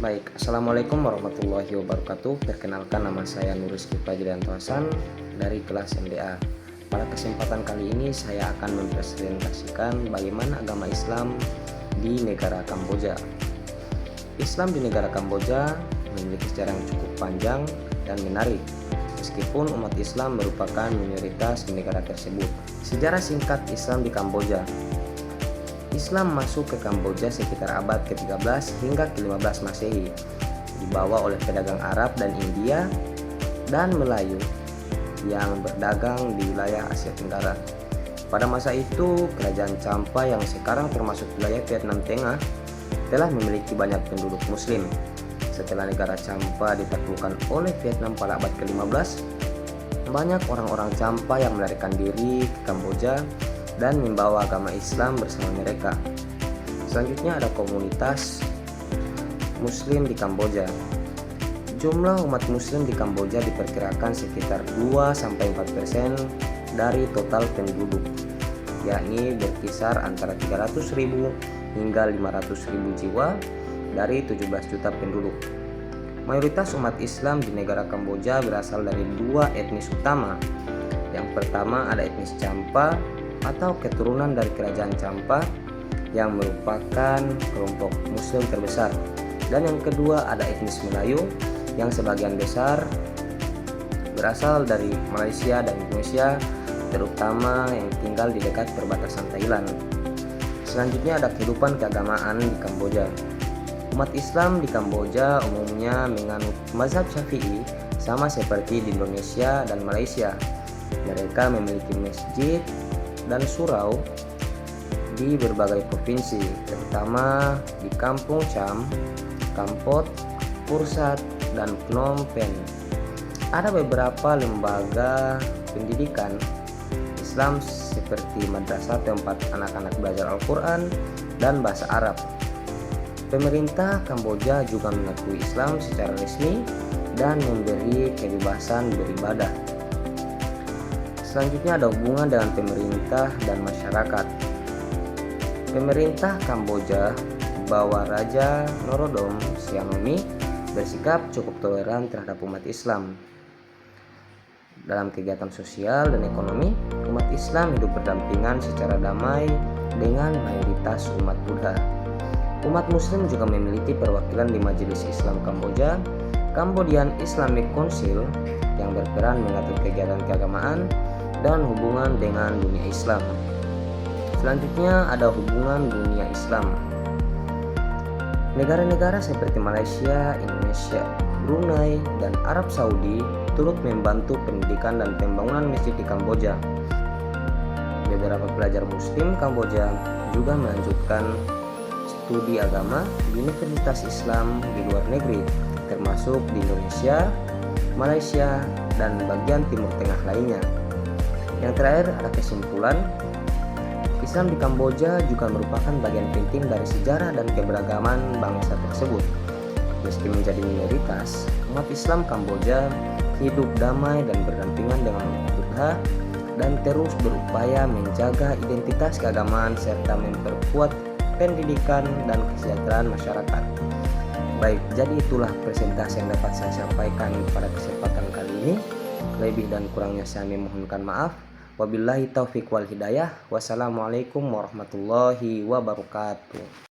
Baik, Assalamualaikum warahmatullahi wabarakatuh. Perkenalkan, nama saya Nur Rizky Fajrianto Hasan dari kelas MDA. Pada kesempatan kali ini saya akan mempresentasikan bagaimana agama Islam di negara Kamboja. Islam di negara Kamboja memiliki sejarah yang cukup panjang dan menarik, meskipun umat Islam merupakan minoritas di negara tersebut. Sejarah singkat Islam di Kamboja. Islam masuk ke Kamboja sekitar abad ke-13 hingga ke-15 Masehi, dibawa oleh pedagang Arab dan India dan Melayu yang berdagang di wilayah Asia Tenggara. Pada masa itu, kerajaan Champa yang sekarang termasuk wilayah Vietnam Tengah telah memiliki banyak penduduk Muslim. Setelah negara Champa ditaklukkan oleh Vietnam pada abad ke-15, banyak orang-orang Champa yang melarikan diri ke Kamboja dan membawa agama Islam bersama mereka. Selanjutnya ada komunitas Muslim di Kamboja. Jumlah umat Muslim di Kamboja diperkirakan sekitar 2-4% dari total penduduk, yakni berkisar antara 300.000 hingga 500.000 jiwa dari 17 juta penduduk. Mayoritas umat Islam di negara Kamboja berasal dari dua etnis utama. Yang pertama ada etnis Champa atau keturunan dari kerajaan Champa yang merupakan kelompok Muslim terbesar, dan yang kedua ada etnis Melayu yang sebagian besar berasal dari Malaysia dan Indonesia, terutama yang tinggal di dekat perbatasan Thailand. Selanjutnya ada kehidupan keagamaan di Kamboja. Umat Islam di Kamboja umumnya menganut mazhab Syafi'i, sama seperti di Indonesia dan Malaysia. Mereka memiliki masjid dan surau di berbagai provinsi, terutama di Kampung Cham, Kampot, Pursat, dan Phnom Penh. Ada beberapa lembaga pendidikan Islam seperti madrasah tempat anak-anak belajar Al-Quran dan bahasa Arab. Pemerintah Kamboja juga mengakui Islam secara resmi dan memberi kebebasan beribadah. Selanjutnya ada hubungan dengan pemerintah dan masyarakat. Pemerintah Kamboja bawah Raja Norodom Sihanouk bersikap cukup toleran terhadap umat Islam. Dalam kegiatan sosial dan ekonomi, umat Islam hidup berdampingan secara damai dengan mayoritas umat Buddha. Umat Muslim juga memiliki perwakilan di Majelis Islam Kamboja, Cambodian Islamic Council, yang berperan mengatur kegiatan keagamaan dan hubungan dengan dunia Islam. Selanjutnya ada hubungan dunia Islam. Negara-negara seperti Malaysia, Indonesia, Brunei, dan Arab Saudi turut membantu pendidikan dan pembangunan masjid di Kamboja. Beberapa pelajar Muslim Kamboja juga melanjutkan studi agama di universitas Islam di luar negeri, termasuk di Indonesia, Malaysia, dan bagian Timur Tengah lainnya. Yang terakhir ada kesimpulan, Islam di Kamboja juga merupakan bagian penting dari sejarah dan keberagaman bangsa tersebut. Meski menjadi minoritas, umat Islam Kamboja hidup damai dan berdampingan dengan umat Buddha dan terus berupaya menjaga identitas keagamaan serta memperkuat pendidikan dan kesejahteraan masyarakat. Baik, jadi itulah presentasi yang dapat saya sampaikan pada kesempatan kali ini. Lebih dan kurangnya saya memohonkan maaf. Wabillahi taufiq wal hidayah. Wassalamualaikum warahmatullahi wabarakatuh.